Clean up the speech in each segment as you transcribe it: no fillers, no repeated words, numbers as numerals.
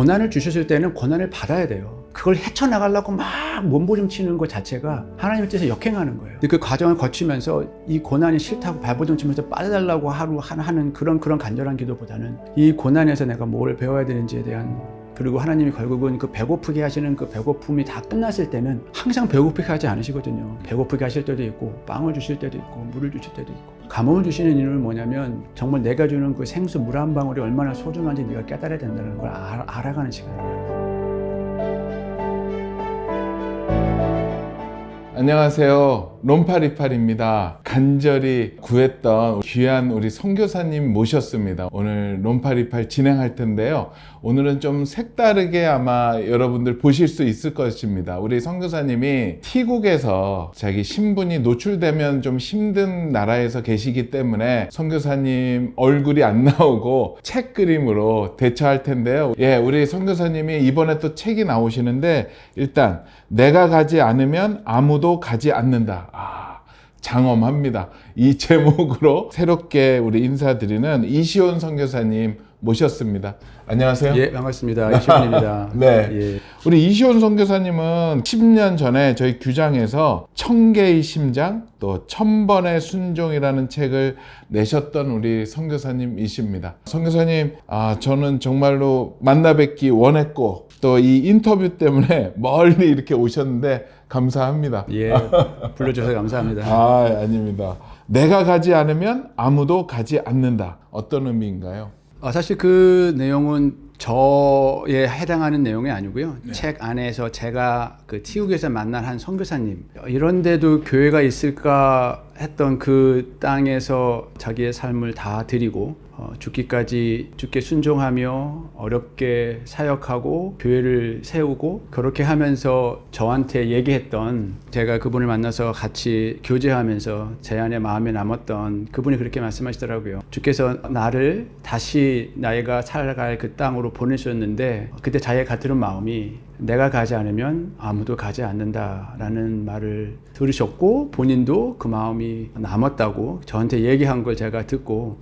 고난을 주셨을 때는 고난을 받아야 돼요. 그걸 헤쳐나가려고 막 몸부림치는 것 자체가 하나님의 뜻에 역행하는 거예요. 근데 그 과정을 거치면서 이 고난이 싫다고 발버둥치면서 빠져달라고 하는 그런 간절한 기도보다는 이 고난에서 내가 뭘 배워야 되는지에 대한, 그리고 하나님이 결국은 그 배고프게 하시는 그 배고픔이 다 끝났을 때는 항상 배고프게 하지 않으시거든요. 배고프게 하실 때도 있고 빵을 주실 때도 있고 물을 주실 때도 있고. 감흥을 주시는 이유는 뭐냐면 정말 내가 주는 그 생수 물 한 방울이 얼마나 소중한지 네가 깨달아야 된다는 걸 알아가는 시간이에요. 안녕하세요. 롬파리팔입니다. 간절히 구했던 귀한 우리 선교사님 모셨습니다. 오늘 롬파리팔 진행할 텐데요. 오늘은 좀 색다르게 아마 여러분들 보실 수 있을 것입니다. 우리 선교사님이 T국에서 자기 신분이 노출되면 좀 힘든 나라에서 계시기 때문에 선교사님 얼굴이 안 나오고 책 그림으로 대처할 텐데요. 우리 선교사님이 이번에 또 책이 나오시는데, 일단 내가 가지 않으면 아무도 가지 않는다. 장엄합니다. 이 제목으로 새롭게 우리 인사드리는 이시온 선교사님 모셨습니다. 안녕하세요. 예, 반갑습니다. 이시온입니다. 네. 예. 우리 이시온 선교사님은 10년 전에 저희 규장에서 1000개의 심장, 또 1000번의 순종이라는 책을 내셨던 우리 선교사님이십니다. 선교사님, 저는 정말로 만나 뵙기 원했고, 또 이 인터뷰 때문에 멀리 이렇게 오셨는데 감사합니다. 예, 불러주셔서 감사합니다. 아닙니다. 내가 가지 않으면 아무도 가지 않는다. 어떤 의미인가요? 사실 그 내용은 저에 해당하는 내용이 아니고요. 네. 책 안에서 제가 그 T국에서 만난 한 선교사님, 이런데도 교회가 있을까 했던 그 땅에서 자기의 삶을 다 드리고 죽기까지 주께 순종하며 어렵게 사역하고 교회를 세우고, 그렇게 하면서 저한테 얘기했던, 제가 그분을 만나서 같이 교제하면서 제 안에 마음에 남았던 그분이 그렇게 말씀하시더라고요. 주께서 나를 다시 나이가 살아갈 그 땅으로 보내셨는데, 그때 자기가 갖는 마음이 내가 가지 않으면 아무도 가지 않는다라는 말을 들으셨고, 본인도 그 마음이 남았다고 저한테 얘기한 걸 제가 듣고,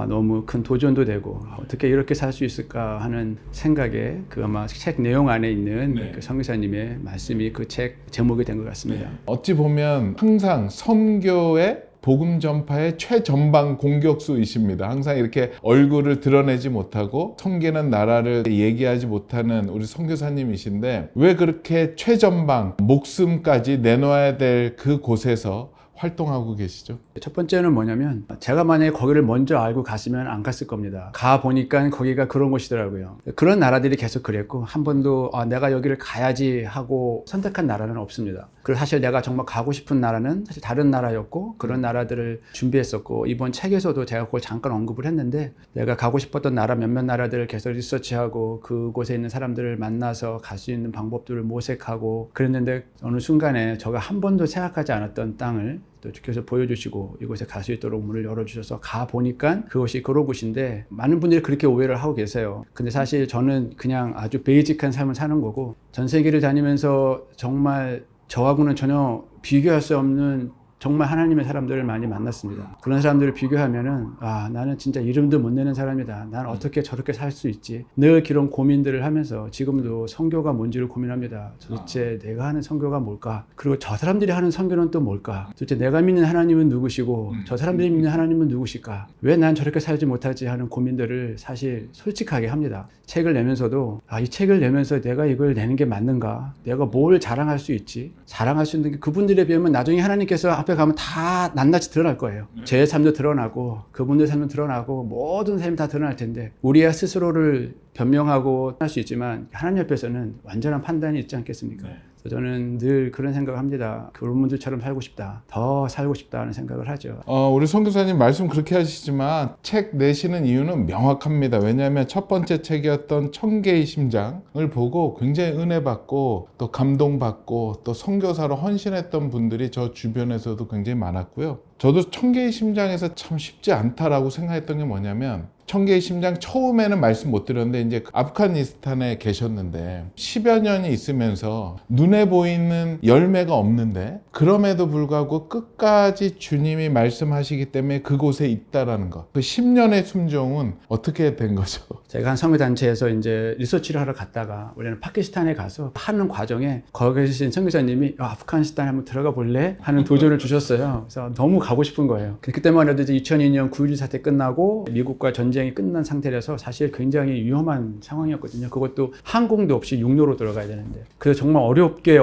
너무 큰 도전도 되고 어떻게 이렇게 살 수 있을까 하는 생각에, 그 아마 책 내용 안에 있는 그 선교사님의 말씀이 그 책 제목이 된 것 같습니다. 어찌 보면 항상 선교의 복음 전파의 최전방 공격수이십니다. 항상 이렇게 얼굴을 드러내지 못하고 섬기는 나라를 얘기하지 못하는 우리 선교사님이신데, 왜 그렇게 최전방 목숨까지 내놓아야 될 그 곳에서 활동하고 계시죠? 첫 번째는 뭐냐면, 제가 만약에 거기를 먼저 알고 갔으면 안 갔을 겁니다. 가 보니까 거기가 그런 곳이더라고요. 그런 나라들이 계속 그랬고, 한 번도 내가 여기를 가야지 하고 선택한 나라는 없습니다. 그리고 사실 내가 정말 가고 싶은 나라는 사실 다른 나라였고, 그런 나라들을 준비했었고, 이번 책에서도 제가 그걸 잠깐 언급을 했는데, 내가 가고 싶었던 나라 몇몇 나라들을 계속 리서치하고 그곳에 있는 사람들을 만나서 갈 수 있는 방법들을 모색하고 그랬는데, 어느 순간에 제가 한 번도 생각하지 않았던 땅을 또 주께서 보여주시고 이곳에 갈 수 있도록 문을 열어주셔서 가 보니까 그것이 그런 곳인데, 많은 분들이 그렇게 오해를 하고 계세요. 근데 사실 저는 그냥 아주 베이직한 삶을 사는 거고, 전 세계를 다니면서 정말 저하고는 전혀 비교할 수 없는 정말 하나님의 사람들을 많이 만났습니다. 그런 사람들을 비교하면은 나는 진짜 이름도 못 내는 사람이다. 난 어떻게 저렇게 살 수 있지? 늘 그런 고민들을 하면서 지금도 선교가 뭔지를 고민합니다. 도대체 내가 하는 선교가 뭘까? 그리고 저 사람들이 하는 선교는 또 뭘까? 도대체 내가 믿는 하나님은 누구시고 저 사람들이 믿는 하나님은 누구실까? 왜 난 저렇게 살지 못하지 하는 고민들을 사실 솔직하게 합니다. 책을 내면서도 이 책을 내면서 내가 이걸 내는 게 맞는가? 내가 뭘 자랑할 수 있지? 자랑할 수 있는 게 그분들에 비하면 나중에 하나님께서 앞에 가면 다 낱낱이 드러날 거예요. 제 삶도 드러나고 그분들 삶도 드러나고 모든 삶이 다 드러날 텐데, 우리의 스스로를 변명하고 할 수 있지만 하나님 옆에서는 완전한 판단이 있지 않겠습니까? 그래서 저는 늘 그런 생각을 합니다. 그런 분들처럼 살고 싶다, 더 살고 싶다 하는 생각을 하죠. 우리 선교사님 말씀 그렇게 하시지만 책 내시는 이유는 명확합니다. 왜냐하면 첫 번째 책이었던 1000개의 심장을 보고 굉장히 은혜 받고 또 감동받고 또 선교사로 헌신했던 분들이 저 주변에서도 굉장히 많았고요. 저도 1000개의 심장에서 참 쉽지 않다라고 생각했던 게 뭐냐면, 청개의 심장 처음에는 말씀 못 드렸는데 이제 아프가니스탄에 계셨는데 10여 년이 있으면서 눈에 보이는 열매가 없는데 그럼에도 불구하고 끝까지 주님이 말씀하시기 때문에 그곳에 있다라는 것. 그 10년의 순종은 어떻게 된 거죠? 제가 한 선교단체에서 이제 리서치를 하러 갔다가 원래는 파키스탄에 가서 하는 과정에 거기 계신 선교사님이 아프가니스탄에 한번 들어가 볼래? 하는 도전을 주셨어요. 그래서 너무 가고 싶은 거예요. 그때만 해도 이제 2002년 9.11 사태 끝나고 미국과 전쟁이 끝난 상태라서 사실 굉장히 위험한 상황이었거든요. 그것도 항공도 없이 육로로 들어가야 되는데. 그래서 정말 어렵게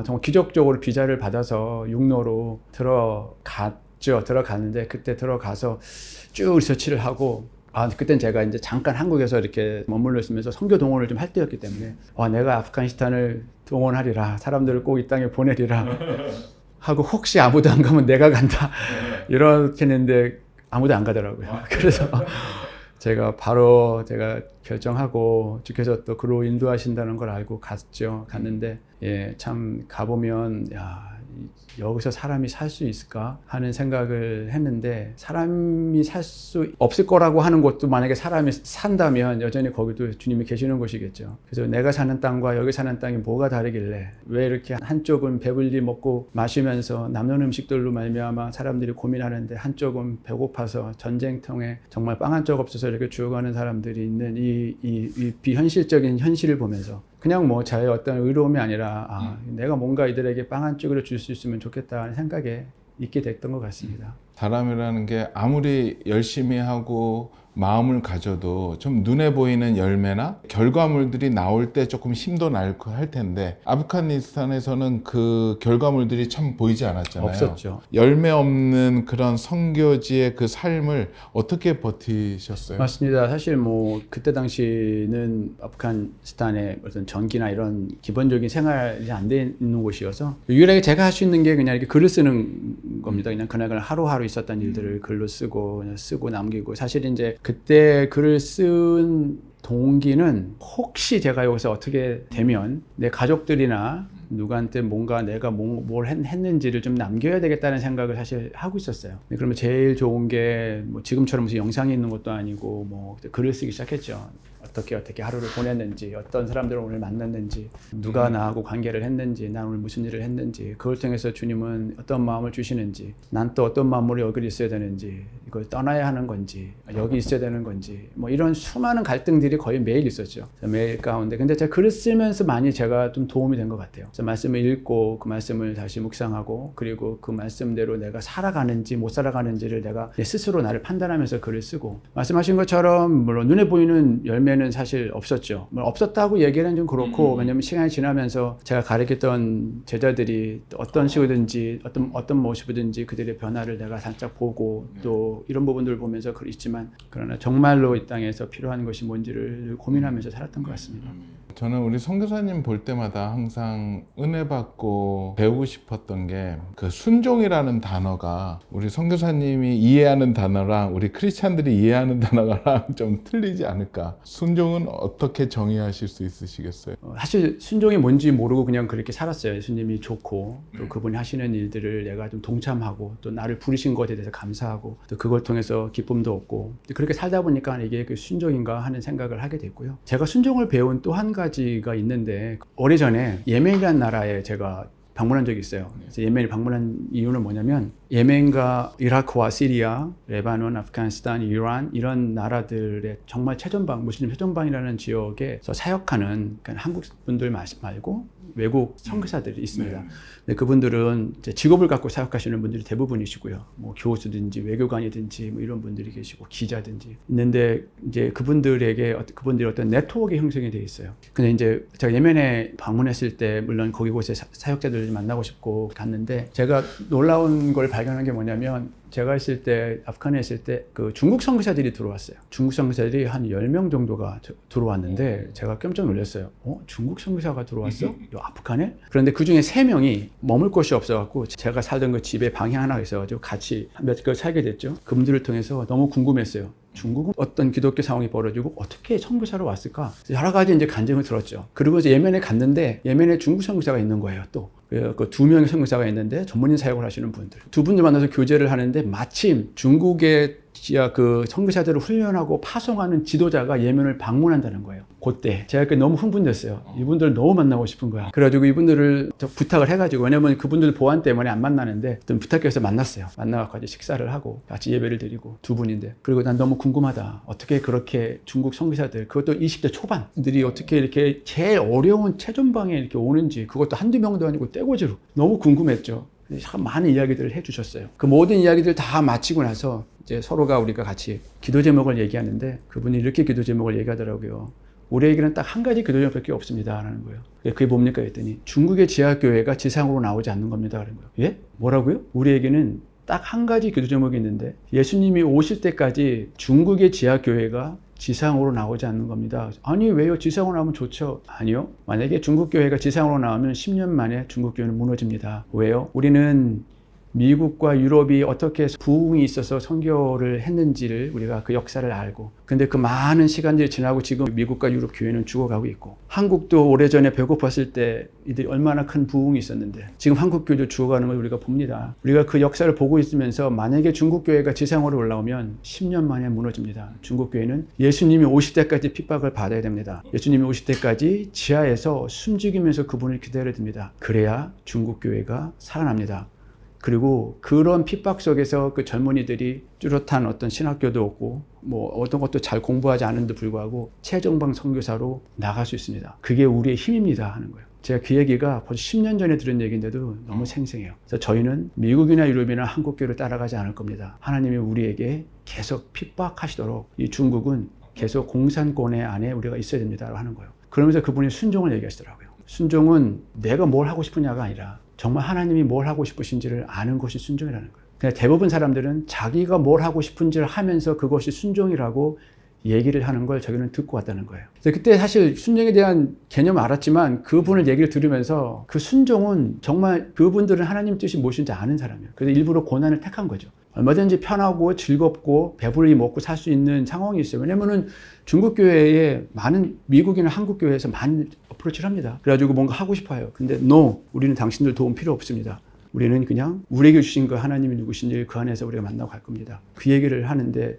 정말 기적적으로 비자를 받아서 육로로 들어갔는데 그때 들어가서 쭉 리서치를 하고 그땐 제가 이제 잠깐 한국에서 이렇게 머물러 있으면서 선교 동원을 좀 할 때였기 때문에 내가 아프가니스탄을 동원하리라, 사람들을 꼭 이 땅에 보내리라 하고 혹시 아무도 안 가면 내가 간다 이렇게 했는데 아무도 안 가더라고요. 그래서 제가 결정하고 주께서 또 그로 인도하신다는 걸 알고 갔는데 참 가보면 여기서 사람이 살 수 있을까 하는 생각을 했는데 사람이 살 수 없을 거라고 하는 곳도 만약에 사람이 산다면 여전히 거기도 주님이 계시는 곳이겠죠. 그래서 내가 사는 땅과 여기 사는 땅이 뭐가 다르길래 왜 이렇게 한쪽은 배불리 먹고 마시면서 남는 음식들로 말미암아 사람들이 고민하는데 한쪽은 배고파서 전쟁통에 정말 빵 한 쪽 없어서 이렇게 죽어가는 사람들이 있는 이 비현실적인 현실을 보면서 그냥 저의 어떤 의로움이 아니라 내가 뭔가 이들에게 빵 한 쪽으로 줄 수 있으면 좋겠다 하는 생각에 있게 됐던 것 같습니다. 사람이라는 게 아무리 열심히 하고 마음을 가져도 좀 눈에 보이는 열매나 결과물들이 나올 때 조금 힘도 날고 할 텐데 아프가니스탄에서는 그 결과물들이 참 보이지 않았잖아요. 없었죠. 열매 없는 그런 선교지의 그 삶을 어떻게 버티셨어요? 맞습니다. 사실 그때 당시는 아프가니스탄의 어떤 전기나 이런 기본적인 생활이 안 돼 있는 곳이어서 유일하게 제가 할 수 있는 게 그냥 이렇게 글을 쓰는 겁니다. 그냥 그날 하루하루 있었던 일들을 글로 쓰고 그냥 쓰고 남기고 사실 이제 그때 글을 쓴 동기는 혹시 제가 여기서 어떻게 되면 내 가족들이나 누구한테 뭔가 내가 뭘 했는지를 좀 남겨야 되겠다는 생각을 사실 하고 있었어요. 그러면 제일 좋은 게 지금처럼 무슨 영상이 있는 것도 아니고 글을 쓰기 시작했죠. 어떻게 하루를 보냈는지, 어떤 사람들을 오늘 만났는지, 누가 나하고 관계를 했는지, 난 오늘 무슨 일을 했는지, 그걸 통해서 주님은 어떤 마음을 주시는지, 난 또 어떤 마음으로 여기 있어야 되는지, 이걸 떠나야 하는 건지, 여기 있어야 되는 건지, 이런 수많은 갈등들이 거의 매일 있었죠. 매일 가운데. 근데 제가 글을 쓰면서 많이 제가 좀 도움이 된 것 같아요. 그래서 말씀을 읽고 그 말씀을 다시 묵상하고 그리고 그 말씀대로 내가 살아가는지 못 살아가는지를 내가 내 스스로 나를 판단하면서 글을 쓰고 말씀하신 것처럼 물론 눈에 보이는 열매는 사실 없었죠. 없었다고 얘기는 좀 그렇고 왜냐면 시간이 지나면서 제가 가르쳤던 제자들이 어떤 식으로든지 어떤 모습이든지 그들의 변화를 내가 살짝 보고 또 이런 부분들을 보면서 있지만 그러나 정말로 이 땅에서 필요한 것이 뭔지를 고민하면서 살았던 것 같습니다. 저는 우리 선교사님 볼 때마다 항상 은혜 받고 배우고 싶었던 게 그 순종이라는 단어가 우리 선교사님이 이해하는 단어랑 우리 크리스찬들이 이해하는 단어랑 좀 틀리지 않을까. 순종은 어떻게 정의하실 수 있으시겠어요? 사실 순종이 뭔지 모르고 그냥 그렇게 살았어요. 예수님이 좋고 또 그분이 하시는 일들을 내가 좀 동참하고 또 나를 부르신 것에 대해서 감사하고 또 그걸 통해서 기쁨도 얻고 그렇게 살다 보니까 이게 그 순종인가 하는 생각을 하게 됐고요. 제가 순종을 배운 또 한 가지가 있는데 오래전에 예멘이라는 나라에 제가 방문한 적이 있어요. 그래서 예멘을 방문한 이유는 뭐냐면 예멘과 이라크와 시리아, 레바논, 아프가니스탄, 이란 이런 나라들의 정말 최전방, 무슬림 최전방이라는 지역에서 사역하는 한국 분들 말고 외국 선교사들이 있습니다. 근데 그분들은 이제 직업을 갖고 사역하시는 분들이 대부분이시고요. 교수든지 외교관이든지 이런 분들이 계시고 기자든지 있는데 이제 그분들이 어떤 네트워크 형성이 돼 있어요. 근데 이제 제가 예멘에 방문했을 때 물론 거기 곳에 사역자들 만나고 싶고 갔는데 제가 놀라운 걸 발견한 게 뭐냐면 제가 아프간에 있을 때 그 중국 선교사들이 들어왔어요. 중국 선교사들이 한 10명 정도가 들어왔는데 제가 깜짝 놀랐어요. 중국 선교사가 들어왔어? 아프간에? 그런데 그 중에 3명이 머물 곳이 없어갖고 제가 살던 그 집에 방이 하나 있어가지고 같이 몇 개월 살게 됐죠. 그분들을 통해서 너무 궁금했어요. 중국은 어떤 기독교 상황이 벌어지고 어떻게 선교사로 왔을까? 여러 가지 이제 간증을 들었죠. 그리고 이제 예멘에 갔는데 예멘에 중국 선교사가 있는 거예요. 또 그 2명의 선교사가 있는데 전문인 사역을 하시는 분들. 두 분들 만나서 교제를 하는데 마침 중국의 지하 그 선교사들을 훈련하고 파송하는 지도자가 예멘을 방문한다는 거예요. 그때 제가 그때 너무 흥분됐어요. 이분들 너무 만나고 싶은 거야. 그래가지고 이분들을 부탁을 해가지고, 왜냐면 그분들 보안 때문에 안 만나는데 어떤 부탁해서 만났어요. 만나갖고 같이 식사를 하고 같이 예배를 드리고 두 분인데, 그리고 난 너무 궁금하다. 어떻게 그렇게 중국 선교사들, 그것도 20대 초반들이 어떻게 이렇게 제일 어려운 최전방에 이렇게 오는지, 그것도 한두 명도 아니고 떼고지로 너무 궁금했죠. 참 많은 이야기들을 해주셨어요. 그 모든 이야기들 다 마치고 나서 이제 서로가 우리가 같이 기도 제목을 얘기하는데, 그분이 이렇게 기도 제목을 얘기하더라고요. 우리에게는 딱 한 가지 기도 제목밖에 없습니다 라는 거예요. 그게 뭡니까 했더니, 중국의 지하교회가 지상으로 나오지 않는 겁니다 라는 거예요. 예? 뭐라고요? 우리에게는 딱 한 가지 기도 제목이 있는데, 예수님이 오실 때까지 중국의 지하교회가 지상으로 나오지 않는 겁니다. 아니 왜요? 지상으로 나오면 좋죠. 아니요. 만약에 중국교회가 지상으로 나오면 10년 만에 중국교회는 무너집니다. 왜요? 우리는 미국과 유럽이 어떻게 부흥이 있어서 선교를 했는지를 우리가 그 역사를 알고, 근데 그 많은 시간들이 지나고 지금 미국과 유럽 교회는 죽어가고 있고, 한국도 오래전에 배고팠을 때 이들이 얼마나 큰 부흥이 있었는데 지금 한국 교회도 죽어가는 걸 우리가 봅니다. 우리가 그 역사를 보고 있으면서 만약에 중국 교회가 지상으로 올라오면 10년 만에 무너집니다. 중국 교회는 예수님이 오실 때까지 핍박을 받아야 됩니다. 예수님이 오실 때까지 지하에서 숨죽이면서 그분을 기다려야 됩니다. 그래야 중국 교회가 살아납니다. 그리고 그런 핍박 속에서 그 젊은이들이 뚜렷한 어떤 신학교도 없고 뭐 어떤 것도 잘 공부하지 않은데도 불구하고 최정방 선교사로 나갈 수 있습니다. 그게 우리의 힘입니다 하는 거예요. 제가 그 얘기가 벌써 10년 전에 들은 얘기인데도 너무 생생해요. 그래서 저희는 미국이나 유럽이나 한국교회를 따라가지 않을 겁니다. 하나님이 우리에게 계속 핍박하시도록 이 중국은 계속 공산권의 안에 우리가 있어야 됩니다 하는 거예요. 그러면서 그분이 순종을 얘기하시더라고요. 순종은 내가 뭘 하고 싶으냐가 아니라 정말 하나님이 뭘 하고 싶으신지를 아는 것이 순종이라는 거예요. 그냥 대부분 사람들은 자기가 뭘 하고 싶은지를 하면서 그것이 순종이라고 얘기를 하는 걸 저기는 듣고 왔다는 거예요. 그래서 그때 사실 순종에 대한 개념을 알았지만 그분을 얘기를 들으면서 그 순종은 정말 그분들은 하나님 뜻이 무엇인지 아는 사람이에요. 그래서 일부러 고난을 택한 거죠. 얼마든지 편하고 즐겁고 배불리 먹고 살 수 있는 상황이 있어요. 왜냐면은 중국 교회에 많은 미국이나 한국 교회에서 많이 어프로치를 합니다. 그래가지고 뭔가 하고 싶어요. 근데 no, 우리는 당신들 도움 필요 없습니다. 우리는 그냥 우리에게 주신 그 하나님이 누구신지 그 안에서 우리가 만나고 갈 겁니다. 그 얘기를 하는데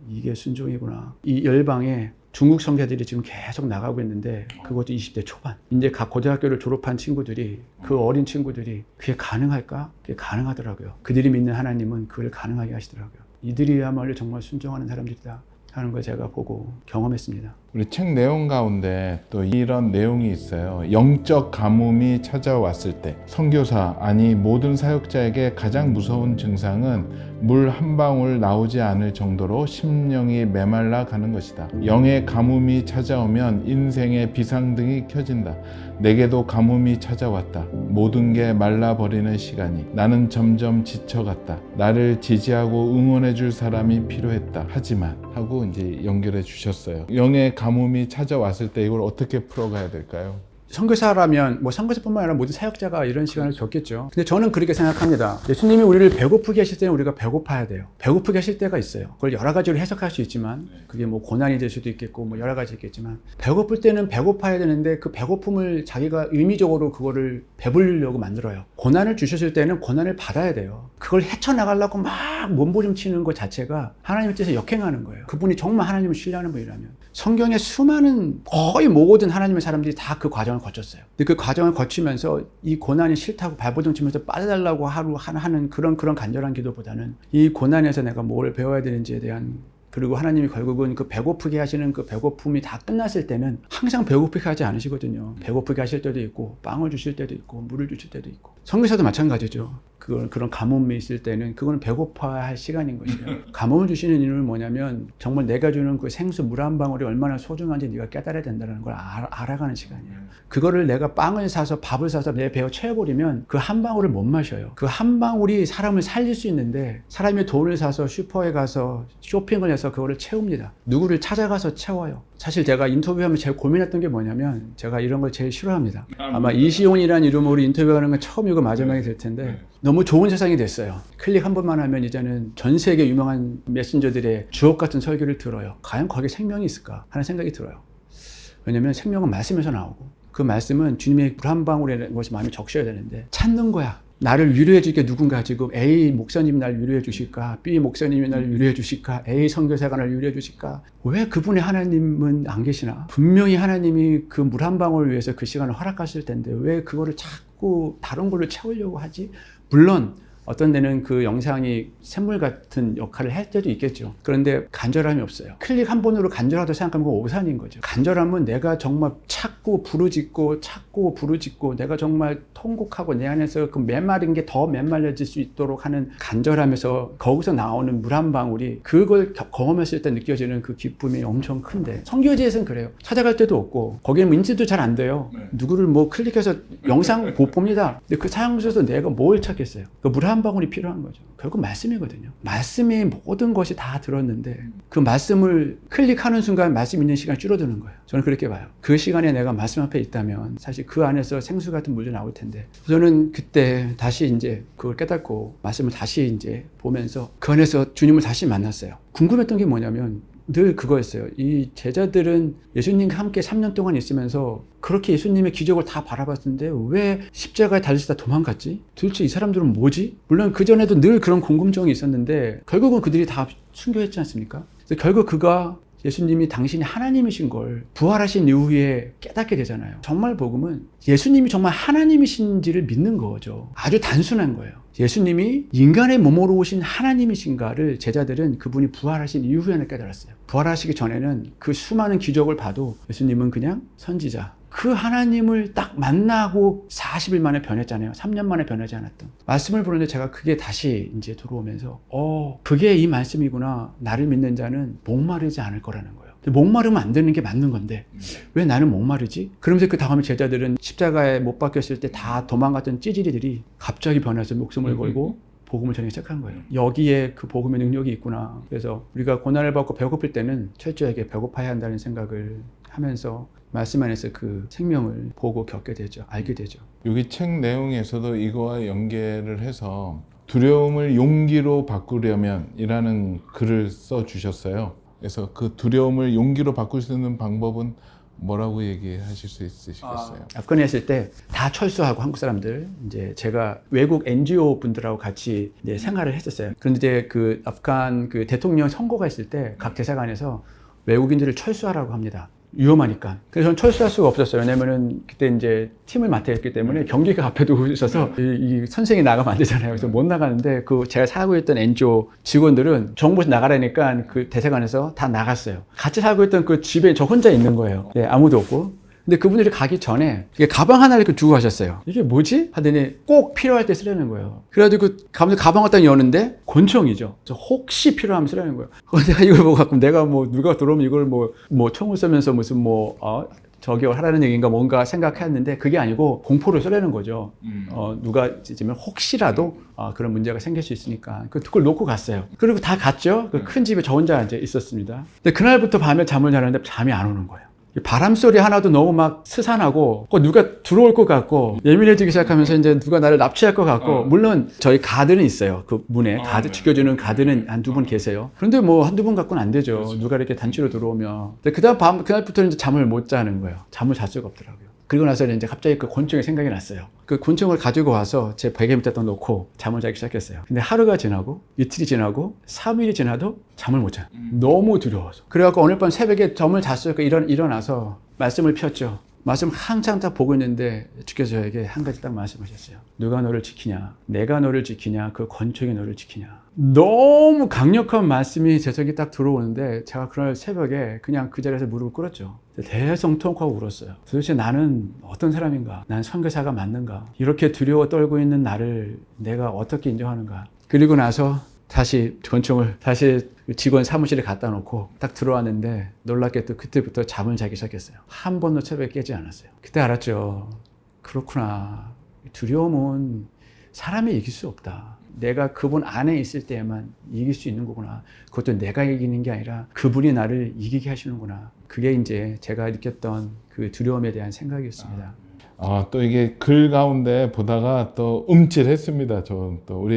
이게 순종이구나. 이 열방에 중국 선교사들이 지금 계속 나가고 있는데 그것도 20대 초반. 이제 각 고등학교를 졸업한 친구들이, 그 어린 친구들이 그게 가능할까? 그게 가능하더라고요. 그들이 믿는 하나님은 그걸 가능하게 하시더라고요. 이들이야말로 정말 순종하는 사람들이다 하는 걸 제가 보고 경험했습니다. 우리 책 내용 가운데 또 이런 내용이 있어요. 영적 가뭄이 찾아왔을 때 선교사, 아니 모든 사역자에게 가장 무서운 증상은 물 한 방울 나오지 않을 정도로 심령이 메말라 가는 것이다. 영의 가뭄이 찾아오면 인생의 비상등이 켜진다. 내게도 가뭄이 찾아왔다. 모든 게 말라버리는 시간이. 나는 점점 지쳐갔다. 나를 지지하고 응원해 줄 사람이 필요했다. 하지만 하고 이제 연결해 주셨어요. 영의 가뭄이 찾아왔을 때 이걸 어떻게 풀어가야 될까요? 선교사라면 뭐 선교사뿐만 아니라 모든 사역자가 이런 시간을 겪겠죠. 근데 저는 그렇게 생각합니다. 예수님이 우리를 배고프게 하실 때는 우리가 배고파야 돼요. 배고프게 하실 때가 있어요. 그걸 여러 가지로 해석할 수 있지만 그게 뭐 고난이 될 수도 있겠고 뭐 여러 가지 있겠지만, 배고플 때는 배고파야 되는데 그 배고픔을 자기가 의미적으로 그거를 배불리려고 만들어요. 고난을 주셨을 때는 고난을 받아야 돼요. 그걸 헤쳐나가려고 막 몸부림치는 것 자체가 하나님의 뜻에 역행하는 거예요. 그분이 정말 하나님을 신뢰하는 분이라면. 성경의 수많은, 거의 모든 하나님의 사람들이 다 그 과정을 거쳤어요. 근데 그 과정을 거치면서 이 고난이 싫다고 발버둥 치면서 빠져달라고 하는 그런 간절한 기도보다는 이 고난에서 내가 뭘 배워야 되는지에 대한, 그리고 하나님이 결국은 그 배고프게 하시는 그 배고픔이 다 끝났을 때는 항상 배고프게 하지 않으시거든요. 배고프게 하실 때도 있고 빵을 주실 때도 있고 물을 주실 때도 있고. 선교사도 마찬가지죠. 그런 가뭄이 있을 때는 그거는 배고파야 할 시간인 것이에요. 가뭄을 주시는 이유는 뭐냐면 정말 내가 주는 그 생수 물 한 방울이 얼마나 소중한지 네가 깨달아야 된다는 걸 알아가는 시간이에요. 그거를 내가 빵을 사서 밥을 사서 내 배에 채워버리면 그 한 방울을 못 마셔요. 그 한 방울이 사람을 살릴 수 있는데 사람이 돈을 사서 슈퍼에 가서 쇼핑을 해서 그거를 채웁니다. 누구를 찾아가서 채워요. 사실 제가 인터뷰하면 제일 고민했던 게 뭐냐면, 제가 이런 걸 제일 싫어합니다. 아마 이시온이라는 이름으로 인터뷰하는 건 처음이고 마지막이 될 텐데 너무 좋은 세상이 됐어요. 클릭 한 번만 하면 이제는 전 세계 유명한 메신저들의 주옥 같은 설교를 들어요. 과연 거기에 생명이 있을까 하는 생각이 들어요. 왜냐면 생명은 말씀에서 나오고 그 말씀은 주님의 물 한 방울이라는 것이 마음에 적셔야 되는데 찾는 거야. 나를 위로해 주게 누군가 지금 A 목사님이 날 위로해 주실까? B 목사님이 날 위로해 주실까? A 선교사가 날 위로해 주실까? 왜 그분의 하나님은 안 계시나? 분명히 하나님이 그 물 한 방울 위해서 그 시간을 허락하실 텐데 왜 그거를 자꾸 다른 걸로 채우려고 하지? 물론 어떤 데는 그 영상이 샘물 같은 역할을 할 때도 있겠죠. 그런데 간절함이 없어요. 클릭 한 번으로 간절하다고 생각하면 그건 오산인 거죠. 간절함은 내가 정말 찾고 부르짖고 내가 정말 통곡하고 내 안에서 그 메마른 게 더 메말라질 수 있도록 하는 간절함에서 거기서 나오는 물 한 방울이 그걸 경험했을 때 느껴지는 그 기쁨이 엄청 큰데 선교지에서는 그래요. 찾아갈 때도 없고 거기는 인지도 잘 안 돼요. 누구를 뭐 클릭해서 영상 못 봅니다. 근데 그 사용소에서 내가 뭘 찾겠어요. 그 물 한 방울이 필요한 거죠. 결국 말씀이거든요. 말씀이 모든 것이 다 들었는데 그 말씀을 클릭하는 순간 말씀 있는 시간이 줄어드는 거예요. 저는 그렇게 봐요. 그 시간에 내가 말씀 앞에 있다면 사실 그 안에서 생수 같은 물도 나올 텐데 저는 그때 다시 이제 그걸 깨닫고 말씀을 다시 이제 보면서 그 안에서 주님을 다시 만났어요. 궁금했던 게 뭐냐면 늘 그거였어요. 이 제자들은 예수님과 함께 3년 동안 있으면서 그렇게 예수님의 기적을 다 바라봤는데 왜 십자가에 달리시다 도망갔지? 도대체 이 사람들은 뭐지? 물론 그전에도 늘 그런 궁금증이 있었는데 결국은 그들이 다 순교했지 않습니까? 그래서 결국 그가 예수님이 당신이 하나님이신 걸 부활하신 이후에 깨닫게 되잖아요. 정말 복음은 예수님이 정말 하나님이신지를 믿는 거죠. 아주 단순한 거예요. 예수님이 인간의 몸으로 오신 하나님이신가를 제자들은 그분이 부활하신 이후에는 깨달았어요. 부활하시기 전에는 그 수많은 기적을 봐도 예수님은 그냥 선지자. 그 하나님을 딱 만나고 40일 만에 변했잖아요. 3년 만에 변하지 않았던. 말씀을 보는데 제가 그게 다시 이제 들어오면서, 그게 이 말씀이구나. 나를 믿는 자는 목마르지 않을 거라는 거예요. 목마르면 안 되는 게 맞는 건데, 왜 나는 목마르지? 그러면서 그 다음에 제자들은 십자가에 못 박혔을 때 다 도망갔던 찌질이들이 갑자기 변해서 목숨을 걸고 복음을 전하기 시작한 거예요. 여기에 그 복음의 능력이 있구나. 그래서 우리가 고난을 받고 배고플 때는 철저하게 배고파야 한다는 생각을 하면서 말씀 안에서 그 생명을 보고 겪게 되죠. 알게 되죠. 여기 책 내용에서도 이거와 연계를 해서 두려움을 용기로 바꾸려면 이라는 글을 써주셨어요. 그래서 그 두려움을 용기로 바꿀 수 있는 방법은 뭐라고 얘기하실 수 있으시겠어요? 아프간에 있을 때 다 철수하고 한국 사람들 이제 제가 외국 NGO 분들하고 같이 이제 생활을 했었어요. 그런데 이제 그 아프간 그 대통령 선거가 있을 때 각 대사관에서 외국인들을 철수하라고 합니다. 위험하니까. 그래서 저는 철수할 수가 없었어요. 왜냐면은 그때 이제 팀을 맡아 있기 때문에 경기가 앞에 두고 있어서 이 선생이 나가면 안 되잖아요. 그래서 못 나가는데 그 제가 살고 있던 NGO 직원들은 정부에서 나가라니까 그 대사관에서 다 나갔어요. 같이 살고 있던 그 집에 저 혼자 있는 거예요. 네, 아무도 없고. 근데 그분들이 가기 전에 가방 하나를 이렇게 두고 가셨어요. 이게 뭐지? 하더니 꼭 필요할 때 쓰려는 거예요. 그래가지고 가방을 딱 여는데 권총이죠. 그래서 혹시 필요하면 쓰려는 거예요. 내가 이걸 보고 가끔 내가 뭐 누가 들어오면 이걸 뭐 총을 쏘면서 무슨 저격을 하라는 얘기인가 뭔가 생각했는데 그게 아니고 공포를 쏘려는 거죠. 누가 있으면 혹시라도 그런 문제가 생길 수 있으니까 그걸 놓고 갔어요. 그리고 다 갔죠. 그 큰 집에 저 혼자 이제 있었습니다. 근데 그날부터 밤에 잠을 자는데 잠이 안 오는 거예요. 바람 소리 하나도 너무 막 스산하고 누가 들어올 것 같고 예민해지기 시작하면서 이제 누가 나를 납치할 것 같고 물론 저희 가드는 있어요. 그 문에 가드 지켜주는 가드는 한두 분 계세요. 그런데 뭐 한두 분 갖고는 안 되죠. 그렇죠. 누가 이렇게 단체로 들어오면. 그다음 그날부터는 이제 잠을 못 자는 거예요. 잠을 잘 수가 없더라고요. 그리고 나서 이제 갑자기 그 권총이 생각이 났어요. 그 권총을 가지고 와서 제 베개 밑에다 놓고 잠을 자기 시작했어요. 근데 하루가 지나고 이틀이 지나고 3일이 지나도 잠을 못 자요. 너무 두려워서. 그래갖고 오늘 밤 새벽에 잠을 잤어요. 일어나서 말씀을 폈죠. 말씀 한창 딱 보고 있는데 주께서 저에게 한 가지 딱 말씀하셨어요. 누가 너를 지키냐? 내가 너를 지키냐? 그 권총이 너를 지키냐? 너무 강력한 말씀이 제 속에 딱 들어오는데 제가 그날 새벽에 그냥 그 자리에서 무릎을 꿇었죠. 대성통하고 울었어요. 도대체 나는 어떤 사람인가? 난 선교사가 맞는가? 이렇게 두려워 떨고 있는 나를 내가 어떻게 인정하는가? 그리고 나서 다시 권총을 다시 직원 사무실에 갖다 놓고 딱 들어왔는데 놀랍게도 그때부터 잠을 자기 시작했어요. 한 번도 새벽에 깨지 않았어요. 그때 알았죠. 그렇구나. 두려움은 사람이 이길 수 없다. 내가 그분 안에 있을 때에만 이길 수 있는 거구나. 그것도 내가 이기는 게 아니라 그분이 나를 이기게 하시는구나. 그게 이제 제가 느꼈던 그 두려움에 대한 생각이었습니다. 또 이게 글 가운데 보다가 또 움찔했습니다. 저 또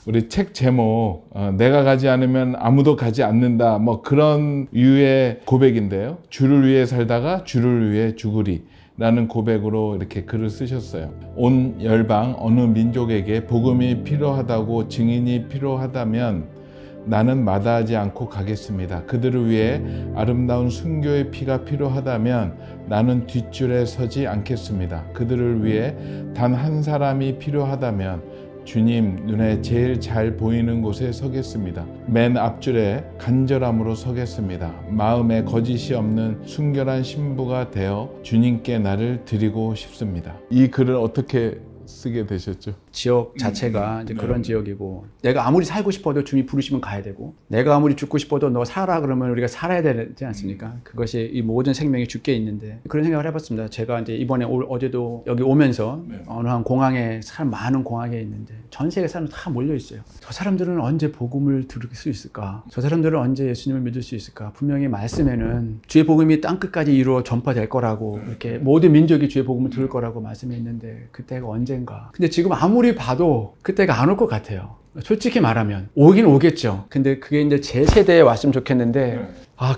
우리 책 제목 내가 가지 않으면 아무도 가지 않는다. 뭐 그런 유의 고백인데요. 주를 위해 살다가 주를 위해 죽으리. 라는 고백으로 이렇게 글을 쓰셨어요. 온 열방 어느 민족에게 복음이 필요하다고 증인이 필요하다면 나는 마다하지 않고 가겠습니다. 그들을 위해 아름다운 순교의 피가 필요하다면 나는 뒷줄에 서지 않겠습니다. 그들을 위해 단 한 사람이 필요하다면 주님 눈에 제일 잘 보이는 곳에 서겠습니다. 맨 앞줄에 간절함으로 서겠습니다. 마음에 거짓이 없는 순결한 신부가 되어 주님께 나를 드리고 싶습니다. 이 글을 어떻게 쓰게 되셨죠? 지역 자체가 이제 그런 지역이고, 내가 아무리 살고 싶어도 주님이 부르시면 가야 되고, 내가 아무리 죽고 싶어도 너 살아 그러면 우리가 살아야 되지 않습니까? 그것이 이 모든 생명이 주께 있는데, 그런 생각을 해봤습니다. 제가 이제 이번에 어제도 여기 오면서 어느 한 공항에, 사람 많은 공항에 있는데 전 세계 사람 다 몰려 있어요. 저 사람들은 언제 복음을 들을 수 있을까? 저 사람들은 언제 예수님을 믿을 수 있을까? 분명히 말씀에는 주의 복음이 땅 끝까지 이루어 전파될 거라고, 이렇게 모든 민족이 주의 복음을 들을 거라고 말씀해 있는데, 그때가 언젠가. 근데 지금 아무리 봐도 그때가 안 올 것 같아요. 솔직히 말하면 오긴 오겠죠. 근데 그게 이제 제 세대에 왔으면 좋겠는데,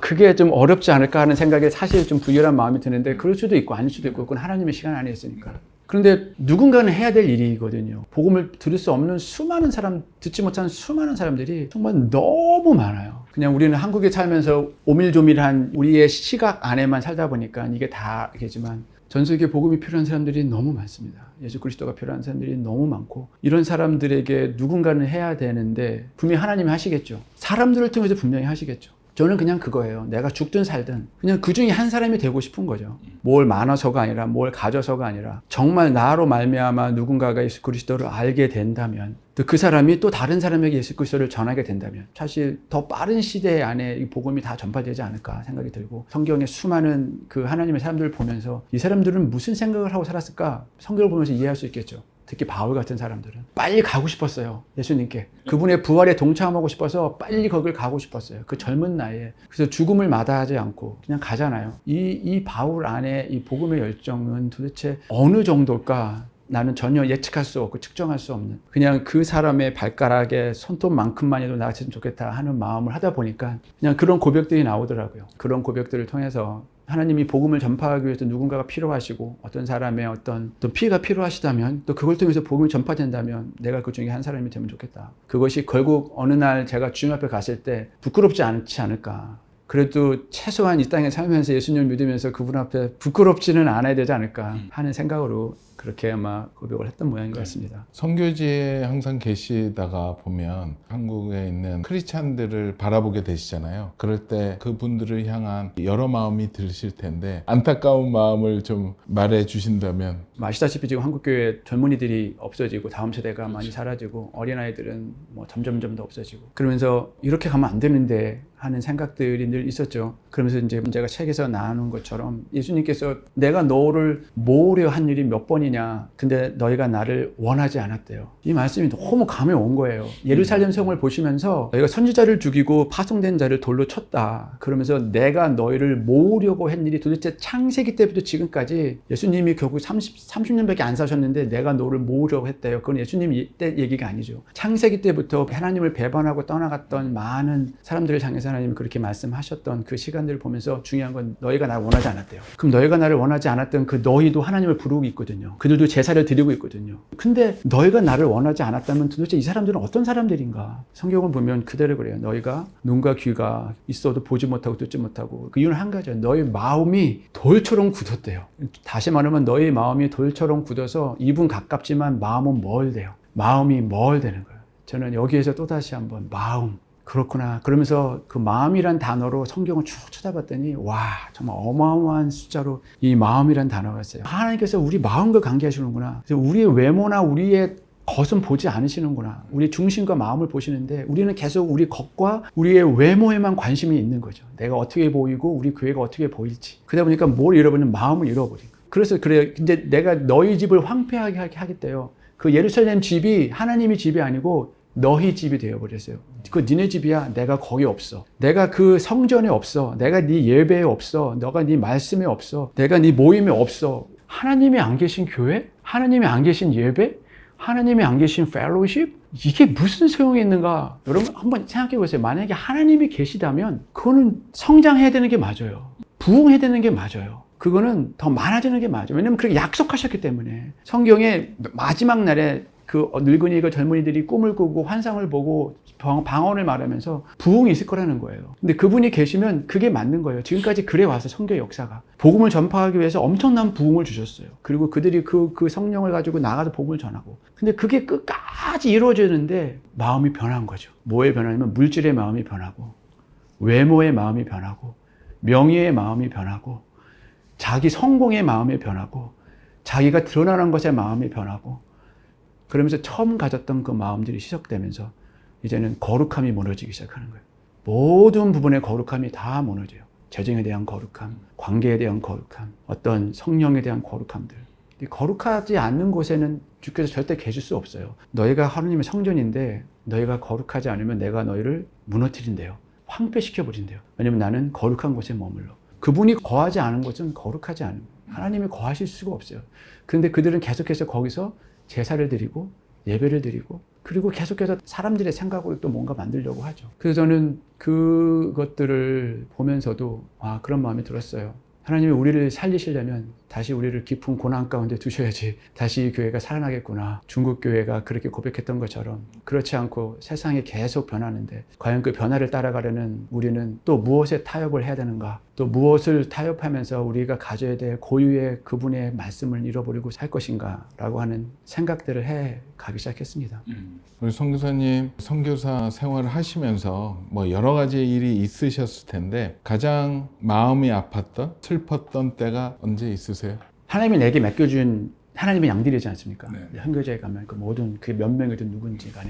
그게 좀 어렵지 않을까 하는 생각에 사실 좀 부유한 마음이 드는데, 그럴 수도 있고 아닐 수도 있고, 그건 하나님의 시간 안에 있으니까. 그런데 누군가는 해야 될 일이거든요. 복음을 들을 수 없는 수많은 사람, 듣지 못하는 수많은 사람들이 정말 너무 많아요. 그냥 우리는 한국에 살면서 오밀조밀한 우리의 시각 안에만 살다 보니까 이게 다겠지만, 전 세계 복음이 필요한 사람들이 너무 많습니다. 예수 그리스도가 필요한 사람들이 너무 많고, 이런 사람들에게 누군가는 해야 되는데 분명히 하나님이 하시겠죠. 사람들을 통해서 분명히 하시겠죠. 저는 그냥 그거예요. 내가 죽든 살든 그냥 그 중에 한 사람이 되고 싶은 거죠. 뭘 많아서가 아니라, 뭘 가져서가 아니라, 정말 나로 말미암아 누군가가 예수 그리스도를 알게 된다면, 또 그 사람이 또 다른 사람에게 예수 그리스도를 전하게 된다면, 사실 더 빠른 시대 안에 이 복음이 다 전파되지 않을까 생각이 들고, 성경의 수많은 그 하나님의 사람들을 보면서 이 사람들은 무슨 생각을 하고 살았을까 성경을 보면서 이해할 수 있겠죠. 특히 바울 같은 사람들은 빨리 가고 싶었어요. 예수님께 그분의 부활에 동참하고 싶어서 빨리 거길 가고 싶었어요. 그 젊은 나이에. 그래서 죽음을 마다하지 않고 그냥 가잖아요. 이 바울 안에 이 복음의 열정은 도대체 어느 정도일까? 나는 전혀 예측할 수 없고 측정할 수 없는, 그냥 그 사람의 발가락에 손톱만큼만이라도 나갔으면 좋겠다 하는 마음을 하다 보니까 그냥 그런 고백들이 나오더라고요. 그런 고백들을 통해서 하나님이 복음을 전파하기 위해서 누군가가 필요하시고, 어떤 사람의 어떤 또 피해가 필요하시다면, 또 그걸 통해서 복음이 전파된다면 내가 그 중에 한 사람이 되면 좋겠다. 그것이 결국 어느 날 제가 주님 앞에 갔을 때 부끄럽지 않지 않을까. 그래도 최소한 이 땅에 살면서 예수님을 믿으면서 그분 앞에 부끄럽지는 않아야 되지 않을까 하는 생각으로 그렇게 아마 고백을 했던 모양인 것 같습니다. 선교지에 항상 계시다가 보면 한국에 있는 크리스찬들을 바라보게 되시잖아요. 그럴 때 그분들을 향한 여러 마음이 들으실 텐데, 안타까운 마음을 좀 말해 주신다면. 아시다시피 지금 한국교회 젊은이들이 없어지고, 다음 세대가 많이 사라지고, 어린아이들은 뭐 점점 더 없어지고, 그러면서 이렇게 가면 안 되는데 하는 생각들이 늘 있었죠. 그러면서 이제 제가 책에서 나눈 것처럼, 예수님께서 내가 너를 모으려 한 일이 몇 번이냐, 근데 너희가 나를 원하지 않았대요. 이 말씀이 너무 감에 온 거예요. 예루살렘 성을 보시면서 너희가 선지자를 죽이고 파송된 자를 돌로 쳤다. 그러면서 내가 너희를 모으려고 한 일이, 도대체 창세기 때부터 지금까지 예수님이 결국 30년밖에 안 사셨는데 내가 너를 모으려고 했대요. 그건 예수님 때 얘기가 아니죠. 창세기 때부터 하나님을 배반하고 떠나갔던 많은 사람들을 향해서 하나님이 그렇게 말씀하셨던 그 시간들을 보면서, 중요한 건 너희가 나를 원하지 않았대요. 그럼 너희가 나를 원하지 않았던 그 너희도 하나님을 부르고 있거든요. 그들도 제사를 드리고 있거든요. 근데 너희가 나를 원하지 않았다면 도대체 이 사람들은 어떤 사람들인가? 성경을 보면 그대로 그래요. 너희가 눈과 귀가 있어도 보지 못하고 듣지 못하고, 그 이유는 한 가지예요. 너희 마음이 돌처럼 굳었대요. 다시 말하면 너희 마음이 돌처럼 굳어서 입은 가깝지만 마음은 멀대요. 마음이 멀대는 거예요. 저는 여기에서 또다시 한번 마음, 그렇구나. 그러면서 그 마음이란 단어로 성경을 쭉 찾아봤더니, 와, 정말 어마어마한 숫자로 이 마음이란 단어가 있어요. 하나님께서 우리 마음과 관계하시는구나. 그래서 우리의 외모나 우리의 겉은 보지 않으시는구나. 우리 중심과 마음을 보시는데, 우리는 계속 우리 겉과 우리의 외모에만 관심이 있는 거죠. 내가 어떻게 보이고 우리 교회가 어떻게 보일지. 그러다 보니까 뭘 잃어버리면 마음을 잃어버린 거예요. 그래서 그래요. 근데 내가 너희 집을 황폐하게 하겠대요. 그 예루살렘 집이 하나님의 집이 아니고 너희 집이 되어버렸어요. 그 니네 집이야. 내가 거기 없어. 내가 그 성전에 없어. 내가 네 예배에 없어. 너가 네 말씀에 없어. 내가 네 모임에 없어. 하나님이 안 계신 교회? 하나님이 안 계신 예배? 하나님이 안 계신 펠로우십? 이게 무슨 소용이 있는가? 여러분 한번 생각해 보세요. 만약에 하나님이 계시다면 그거는 성장해야 되는 게 맞아요. 부흥해야 되는 게 맞아요. 그거는 더 많아지는 게 맞아요. 왜냐면 그렇게 약속하셨기 때문에. 성경의 마지막 날에 그 늙은이가 젊은이들이 꿈을 꾸고 환상을 보고 방언을 말하면서 부흥이 있을 거라는 거예요. 근데 그분이 계시면 그게 맞는 거예요. 지금까지 그래 와서 성경 역사가. 복음을 전파하기 위해서 엄청난 부흥을 주셨어요. 그리고 그들이 그 성령을 가지고 나가서 복음을 전하고. 근데 그게 끝까지 이루어지는데 마음이 변한 거죠. 뭐에 변하냐면 물질의 마음이 변하고, 외모의 마음이 변하고, 명예의 마음이 변하고, 자기 성공의 마음이 변하고, 자기가 드러나는 것의 마음이 변하고, 그러면서 처음 가졌던 그 마음들이 시작되면서 이제는 거룩함이 무너지기 시작하는 거예요. 모든 부분의 거룩함이 다 무너져요. 재정에 대한 거룩함, 관계에 대한 거룩함, 어떤 성령에 대한 거룩함들. 거룩하지 않는 곳에는 주께서 절대 계실 수 없어요. 너희가 하나님의 성전인데 너희가 거룩하지 않으면 내가 너희를 무너뜨린대요. 황폐시켜버린대요. 왜냐면 나는 거룩한 곳에 머물러. 그분이 거하지 않은 곳은 거룩하지 않은 거예요. 하나님이 거하실 수가 없어요. 그런데 그들은 계속해서 거기서 제사를 드리고 예배를 드리고 그리고 계속해서 사람들의 생각으로 또 뭔가 만들려고 하죠. 그래서 저는 그것들을 보면서도 그런 마음이 들었어요. 하나님이 우리를 살리시려면 다시 우리를 깊은 고난 가운데 두셔야지 다시 이 교회가 살아나겠구나. 중국 교회가 그렇게 고백했던 것처럼 그렇지 않고 세상이 계속 변하는데 과연 그 변화를 따라가려는 우리는 또 무엇에 타협을 해야 되는가? 또 무엇을 타협하면서 우리가 가져야 될 고유의 그분의 말씀을 잃어버리고 살 것인가? 라고 하는 생각들을 해 가기 시작했습니다. 우리 선교사님 선교사 생활을 하시면서 뭐 여러 가지 일이 있으셨을 텐데 가장 마음이 아팠던 슬펐던 때가 언제 있으세요? 하나님이 내게 맡겨준 하나님의 양들이지 않습니까? 네. 선교지에 가면 그 모든 그 몇 명이든 누군지 간에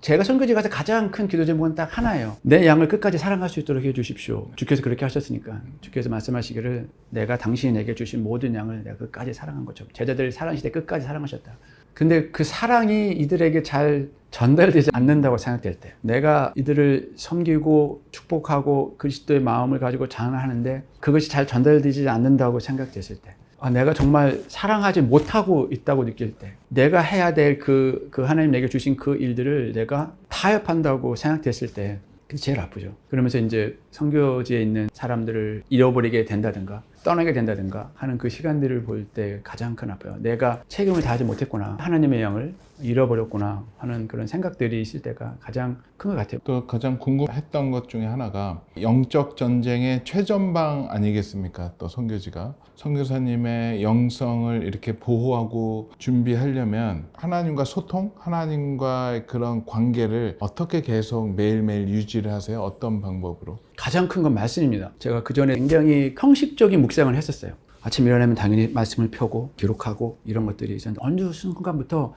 제가 선교지 가서 가장 큰 기도 제목은 딱 하나예요. 내 양을 끝까지 사랑할 수 있도록 해주십시오. 주께서 그렇게 하셨으니까 주께서 말씀하시기를 내가 당신이 내게 주신 모든 양을 내가 끝까지 사랑한 것처럼 제자들 사랑시대 끝까지 사랑하셨다. 근데 그 사랑이 이들에게 잘 전달되지 않는다고 생각될 때 내가 이들을 섬기고 축복하고 그리스도의 마음을 가지고 장하는데 그것이 잘 전달되지 않는다고 생각됐을 때 내가 정말 사랑하지 못하고 있다고 느낄 때 내가 해야 될 그 하나님 내게 주신 그 일들을 내가 타협한다고 생각됐을 때 그게 제일 아프죠. 그러면서 이제 선교지에 있는 사람들을 잃어버리게 된다든가 떠나게 된다든가 하는 그 시간들을 볼 때 가장 큰 아파요. 내가 책임을 다하지 못했구나. 하나님의 양을 잃어버렸구나 하는 그런 생각들이 있을 때가 가장 큰 것 같아요. 또 가장 궁금했던 것 중에 하나가 영적 전쟁의 최전방 아니겠습니까? 또 선교지가 선교사님의 영성을 이렇게 보호하고 준비하려면 하나님과 소통, 하나님과의 그런 관계를 어떻게 계속 매일매일 유지를 하세요? 어떤 방법으로? 가장 큰 건 말씀입니다. 제가 그전에 굉장히 형식적인 묵상을 했었어요. 아침 일어나면 당연히 말씀을 펴고 기록하고 이런 것들이 있었는데 어느 순간부터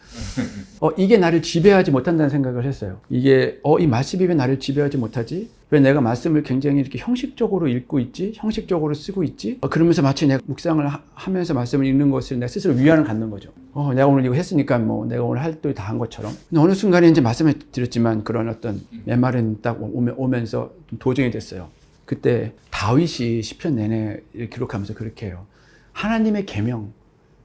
이게 나를 지배하지 못한다는 생각을 했어요. 이게 이 말씀이 왜 나를 지배하지 못하지? 왜 내가 말씀을 굉장히 이렇게 형식적으로 읽고 있지? 형식적으로 쓰고 있지? 그러면서 마치 내가 묵상을 하면서 말씀을 읽는 것을 내 스스로 위안을 갖는 거죠. 내가 오늘 이거 했으니까 뭐 내가 오늘 할 때 다 한 것처럼. 근데 어느 순간에 이제 말씀을 드렸지만 그런 어떤 메말은 딱 오면서 좀 도전이 됐어요. 그때 다윗이 시편 내내 기록하면서 그렇게 해요. 하나님의 계명,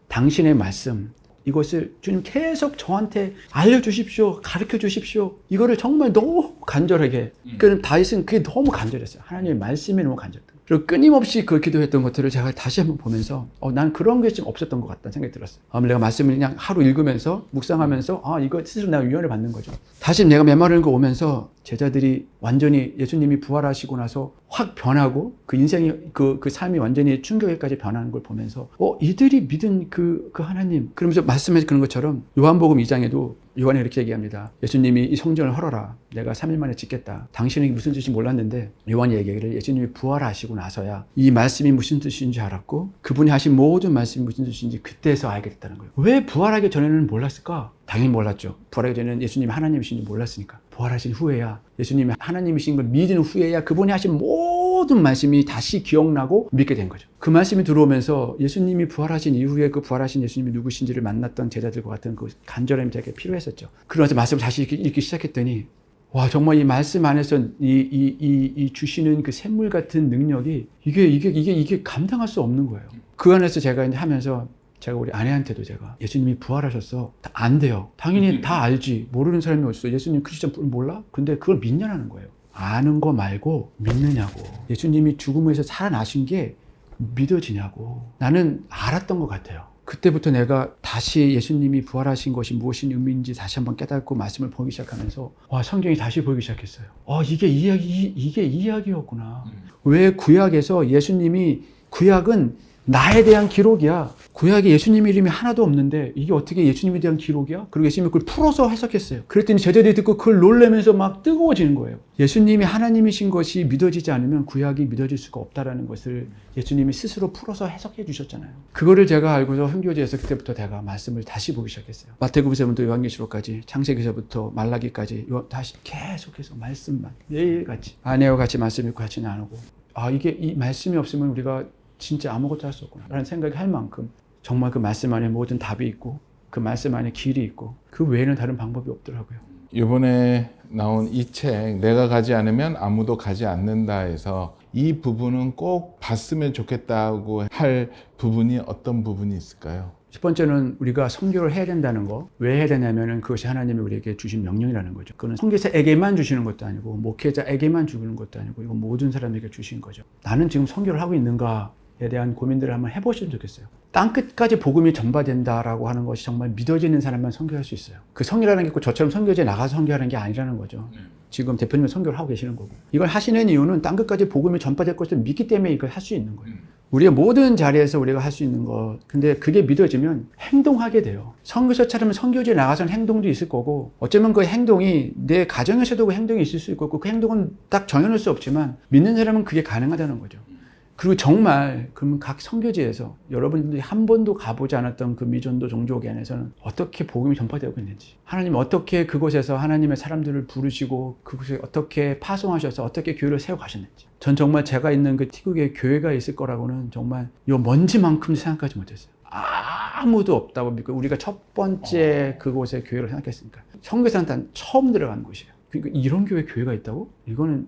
당신의 말씀, 이것을 주님 계속 저한테 알려주십시오. 가르쳐 주십시오. 이거를 정말 너무 간절하게. 그러니까 다윗은 그게 너무 간절했어요. 하나님의 말씀이 너무 간절했다. 그리고 끊임없이 그 기도했던 것들을 제가 다시 한번 보면서 난 그런 게 좀 없었던 것 같다는 생각이 들었어요. 내가 말씀을 그냥 하루 읽으면서 묵상하면서 이거 스스로 내가 위안을 받는 거죠. 다시 내가 메모를 읽어오면서 제자들이 완전히 예수님이 부활하시고 나서 확 변하고 그 인생이 그 삶이 완전히 충격에까지 변하는 걸 보면서 이들이 믿은 그 하나님 그러면서 말씀해 그런 것처럼 요한복음 2장에도 요한이 이렇게 얘기합니다. 예수님이 이 성전을 헐어라. 내가 3일 만에 짓겠다. 당신이 무슨 뜻인지 몰랐는데 요한이 얘기하기를 예수님이 부활하시고 나서야 이 말씀이 무슨 뜻인지 알았고 그분이 하신 모든 말씀이 무슨 뜻인지 그때서 알게 됐다는 거예요. 왜 부활하기 전에는 몰랐을까? 당연히 몰랐죠. 부활하기 전에는 예수님이 하나님이신지 몰랐으니까. 부활하신 후에야 예수님이 하나님이신 걸 믿은 후에야 그분이 하신 모든 말씀이 다시 기억나고 믿게 된 거죠. 그 말씀이 들어오면서 예수님이 부활하신 이후에 그 부활하신 예수님이 누구신지를 만났던 제자들과 같은 그 간절함이 되게 필요했었죠. 그러면서 말씀을 다시 읽기 시작했더니 와 정말 이 말씀 안에서 이 주시는 그 샘물 같은 능력이 이게 감당할 수 없는 거예요. 그 안에서 제가 이제 하면서 제가 우리 아내한테도 제가 예수님이 부활하셔서 안 돼요. 당연히 다 알지. 모르는 사람이 어딨어. 예수님 그 시점 몰라? 근데 그걸 믿냐는 거예요. 아는 거 말고 믿느냐고. 예수님이 죽음에서 살아나신 게 믿어지냐고. 나는 알았던 것 같아요. 그때부터 내가 다시 예수님이 부활하신 것이 무엇인 의미인지 다시 한번 깨닫고 말씀을 보기 시작하면서 와, 성경이 다시 보이기 시작했어요. 이게 이야기였구나. 왜 구약에서 예수님이, 구약은 나에 대한 기록이야. 구약에 예수님 이름이 하나도 없는데 이게 어떻게 예수님에 대한 기록이야? 그리고 예수님이 그걸 풀어서 해석했어요. 그랬더니 제자들이 듣고 그걸 놀라면서 막 뜨거워지는 거예요. 예수님이 하나님이신 것이 믿어지지 않으면 구약이 믿어질 수가 없다라는 것을 예수님이 스스로 풀어서 해석해 주셨잖아요. 그거를 제가 알고서 선교지에서 그때부터 제가 말씀을 다시 보기 시작했어요. 마태복음서부터 요한계시록까지, 창세기서부터 말라기까지 다시 계속해서 말씀만 매일같이 아내와 같이 말씀 읽고 같이 나누고, 이게 이 말씀이 없으면 우리가 진짜 아무것도 할 수 없구나 라는 생각이 할 만큼 정말 그 말씀 안에 모든 답이 있고 그 말씀 안에 길이 있고 그 외에는 다른 방법이 없더라고요. 이번에 나온 이 책 내가 가지 않으면 아무도 가지 않는다에서 이 부분은 꼭 봤으면 좋겠다고 할 부분이 어떤 부분이 있을까요? 첫 번째는 우리가 선교를 해야 된다는 거. 왜 해야 되냐면은 그것이 하나님이 우리에게 주신 명령이라는 거죠. 그건 선교사에게만 주시는 것도 아니고 목회자에게만 주는 것도 아니고 이건 모든 사람에게 주신 거죠. 나는 지금 선교를 하고 있는가에 대한 고민들을 한번 해보시면 좋겠어요. 땅끝까지 복음이 전파된다라고 하는 것이 정말 믿어지는 사람만 선교할 수 있어요. 그 선교라는 게 꼭 저처럼 선교지에 나가서 선교하는 게 아니라는 거죠. 지금 대표님은 선교를 하고 계시는 거고. 이걸 하시는 이유는 땅끝까지 복음이 전파될 것을 믿기 때문에 이걸 할 수 있는 거예요. 우리의 모든 자리에서 우리가 할 수 있는 것. 근데 그게 믿어지면 행동하게 돼요. 선교사처럼 선교지에 나가서는 행동도 있을 거고, 어쩌면 그 행동이 내 가정에서도 그 행동이 있을 수 있고, 그 행동은 딱 정해놓을 수 없지만 믿는 사람은 그게 가능하다는 거죠. 그리고 정말 그러면 각 선교지에서 여러분들이 한 번도 가보지 않았던 그 미전도 종족에 안에서는 어떻게 복음이 전파되고 있는지, 하나님 어떻게 그곳에서 하나님의 사람들을 부르시고 그곳에 어떻게 파송하셔서 어떻게 교회를 세워가셨는지, 전 정말 제가 있는 그 태국에 교회가 있을 거라고는 정말 요 먼지만큼 생각하지 못했어요. 아무도 없다고 믿고 우리가 첫 번째 그곳에 교회를 생각했으니까. 선교사는 단 처음 들어간 곳이에요. 그러니까 이런 교회가 있다고? 이거는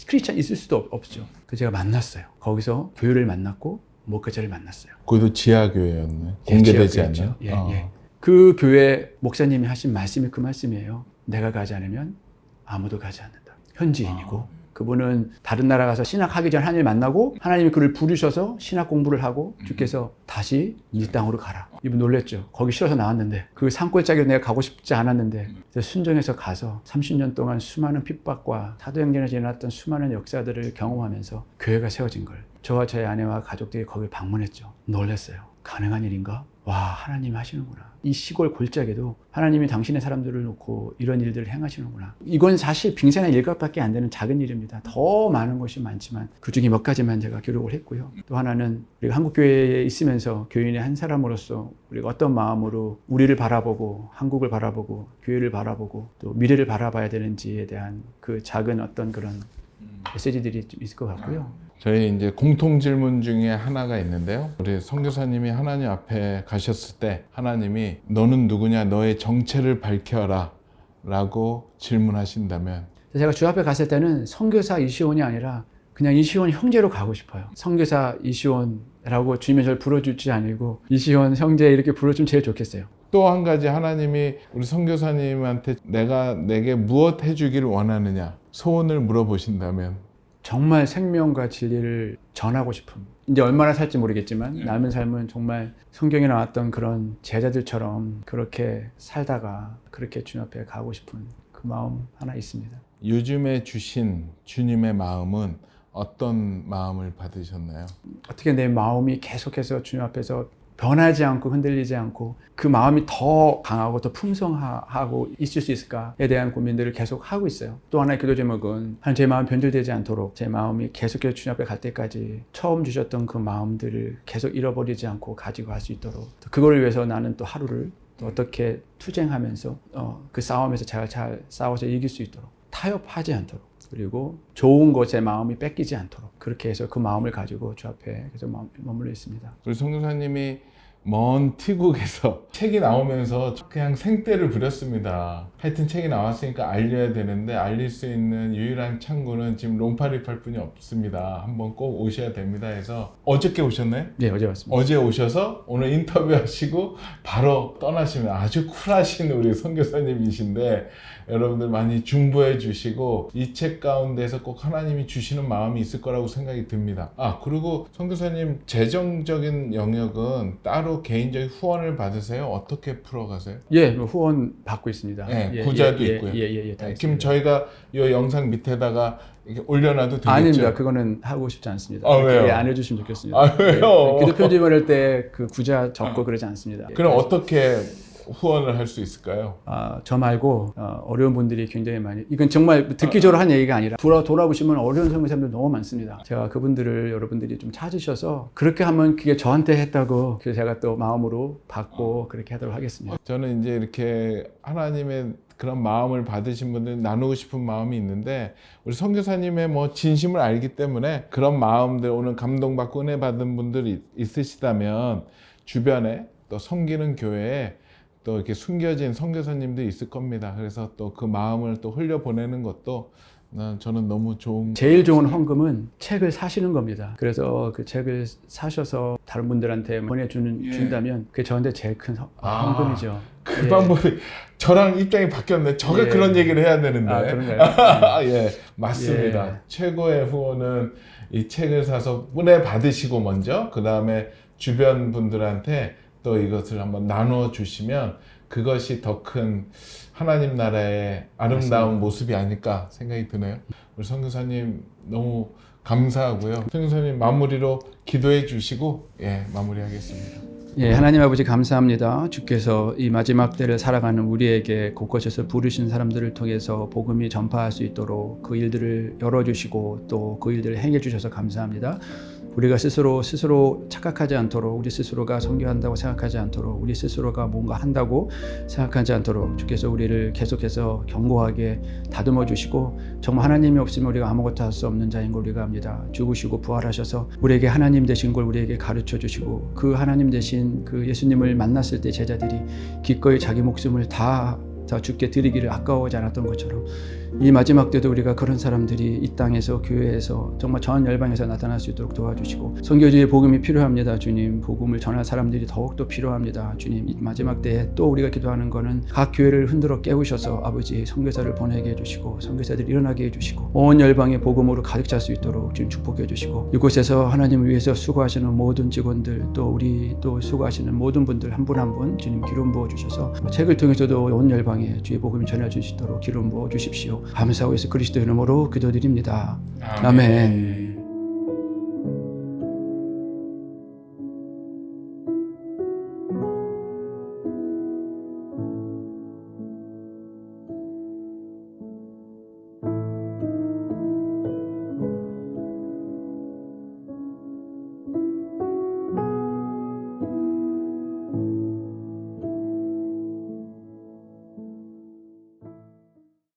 크리스찬 있을 수도 없죠. 그래서 제가 만났어요. 거기서 교회를 만났고 목회자를 만났어요. 그것도 지하교회였네. 공개되지 않죠. 예. 그 교회 목사님이 하신 말씀이 그 말씀이에요. 내가 가지 않으면 아무도 가지 않는다. 현지인이고 그분은 다른 나라 가서 신학하기 전 하나님을 만나고 하나님이 그를 부르셔서 신학 공부를 하고 주께서 다시 네 땅으로 가라. 이분 놀랬죠. 거기 싫어서 나왔는데 그 산골짜기로 내가 가고 싶지 않았는데 순종해서 가서 30년 동안 수많은 핍박과 사도행전에서 일어났던 수많은 역사들을 경험하면서 교회가 세워진 걸 저와 저희 아내와 가족들이 거기를 방문했죠. 놀랐어요. 가능한 일인가? 와, 하나님이 하시는구나. 이 시골 골짜기도 하나님이 당신의 사람들을 놓고 이런 일들을 행하시는구나. 이건 사실 빙산의 일각밖에 안 되는 작은 일입니다. 더 많은 것이 많지만 그중에 몇 가지만 제가 기록을 했고요. 또 하나는 우리가 한국교회에 있으면서 교인의 한 사람으로서 우리가 어떤 마음으로 우리를 바라보고 한국을 바라보고 교회를 바라보고 또 미래를 바라봐야 되는지에 대한 그 작은 어떤 그런 메시지들이 좀 있을 것 같고요. 저희 이제 공통 질문 중에 하나가 있는데요. 우리 선교사님이 하나님 앞에 가셨을 때 하나님이 너는 누구냐, 너의 정체를 밝혀라 라고 질문하신다면, 제가 주 앞에 갔을 때는 선교사 이시온이 아니라 그냥 이시온 형제로 가고 싶어요. 선교사 이시온라고 주님이 저를 불러주지 않고 이시온 형제 이렇게 불러주면 제일 좋겠어요. 또 한 가지 하나님이 우리 선교사님한테 내게 무엇 해주기를 원하느냐 소원을 물어보신다면, 정말 생명과 진리를 전하고 싶은, 이제 얼마나 살지 모르겠지만 남은 삶은 정말 성경에 나왔던 그런 제자들처럼 그렇게 살다가 그렇게 주님 앞에 가고 싶은 그 마음 하나 있습니다. 요즘에 주신 주님의 마음은 어떤 마음을 받으셨나요? 어떻게 내 마음이 계속해서 주님 앞에서 변하지 않고 흔들리지 않고 그 마음이 더 강하고 더 풍성하고 있을 수 있을까에 대한 고민들을 계속 하고 있어요. 또 하나의 기도 제목은 제 마음 변질되지 않도록 제 마음이 계속해서 주님 앞에 갈 때까지 처음 주셨던 그 마음들을 계속 잃어버리지 않고 가지고 갈 수 있도록, 그걸 위해서 나는 또 하루를 또 어떻게 투쟁하면서 그 싸움에서 잘 싸워서 이길 수 있도록, 타협하지 않도록, 그리고 좋은 것에 마음이 뺏기지 않도록 그렇게 해서 그 마음을 가지고 주 앞에 계속 머물러 있습니다. 우리 선교사님이 먼 티국에서 책이 나오면서 그냥 생떼를 부렸습니다. 하여튼 책이 나왔으니까 알려야 되는데 알릴 수 있는 유일한 창구는 지금 롬파리팔 뿐이 없습니다. 한번 꼭 오셔야 됩니다 해서 어저께 오셨나요? 네, 어제 왔습니다. 어제 오셔서 오늘 인터뷰하시고 바로 떠나시면 아주 쿨하신 우리 선교사님이신데 여러분들 많이 중보해 주시고 이 책 가운데서 꼭 하나님이 주시는 마음이 있을 거라고 생각이 듭니다. 그리고 선교사님 재정적인 영역은 따로 개인적인 후원을 받으세요? 어떻게 풀어가세요? 예, 후원 받고 있습니다. 네, 구자도 있고요. 다 네, 있습니다. 지금 저희가 이 영상 밑에다가 이렇게 올려놔도 되겠죠? 아닙니다. 그거는 하고 싶지 않습니다. 왜요? 예, 안 해주시면 좋겠습니다. 왜요? 기도 편지 보낼 때 그 구자 적고 그러지 않습니다. 그럼 어떻게 후원을 할 수 있을까요? 저 말고 어려운 분들이 굉장히 많이, 이건 정말 듣기적으로 한 얘기가 아니라 돌아보시면 어려운 선교사님들 너무 많습니다. 제가 그분들을 여러분들이 좀 찾으셔서 그렇게 하면 그게 저한테 했다고 그래서 제가 또 마음으로 받고 그렇게 하도록 하겠습니다. 저는 이제 이렇게 하나님의 그런 마음을 받으신 분들 나누고 싶은 마음이 있는데 우리 선교사님의 뭐 진심을 알기 때문에 그런 마음들 오늘 감동받고 은혜 받은 분들이 있으시다면 주변에 또 섬기는 교회에 또 이렇게 숨겨진 선교사님도 있을 겁니다. 그래서 또 그 마음을 또 흘려보내는 것도 저는 너무 좋은. 제일 좋은 헌금은 책을 사시는 겁니다. 그래서 그 책을 사셔서 다른 분들한테 보내준다면 그게 저한테 제일 큰 헌금이죠. 그 방법이 저랑 입장이 바뀌었네. 저가 그런 얘기를 해야 되는데. 그런가요? 예, 맞습니다. 최고의 후원은 이 책을 사서 은혜 받으시고 먼저 그 다음에 주변 분들한테 또 이것을 한번 나누어 주시면 그것이 더 큰 하나님 나라의 아름다운 맞습니다. 모습이 아닐까 생각이 드네요. 우리 선교사님 너무 감사하고요. 선교사님 마무리로 기도해 주시고 마무리하겠습니다. 예, 하나님 아버지 감사합니다. 주께서 이 마지막 때를 살아가는 우리에게 곳곳에서 부르신 사람들을 통해서 복음이 전파할 수 있도록 그 일들을 열어주시고 또 그 일들을 행해 주셔서 감사합니다. 우리가 스스로 착각하지 않도록 우리 스스로가 선교한다고 생각하지 않도록 우리 스스로가 뭔가 한다고 생각하지 않도록 주께서 우리를 계속해서 견고하게 다듬어 주시고 정말 하나님이 없으면 우리가 아무것도 할 수 없는 자인 걸 우리가 압니다. 죽으시고 부활하셔서 우리에게 하나님 되신 걸 우리에게 가르쳐 주시고 그 하나님 되신 그 예수님을 만났을 때 제자들이 기꺼이 자기 목숨을 다 주께 드리기를 아까워하지 않았던 것처럼 이 마지막 때도 우리가 그런 사람들이 이 땅에서 교회에서 정말 전 열방에서 나타날 수 있도록 도와주시고 선교주의 복음이 필요합니다. 주님, 복음을 전할 사람들이 더욱더 필요합니다. 주님, 이 마지막 때에 또 우리가 기도하는 거는 각 교회를 흔들어 깨우셔서 아버지 선교사를 보내게 해주시고 선교사들이 일어나게 해주시고 온 열방의 복음으로 가득 찰 수 있도록 주님 축복해 주시고 이곳에서 하나님을 위해서 수고하시는 모든 직원들 또 우리 또 수고하시는 모든 분들 한 분 한 분 주님 기름 부어 주셔서 책을 통해서도 온 열방에 주의 복음이 전해 주시도록 기름 부어 주십시오. 감사하고 예수 그리스도 이름으로 기도드립니다. 아멘.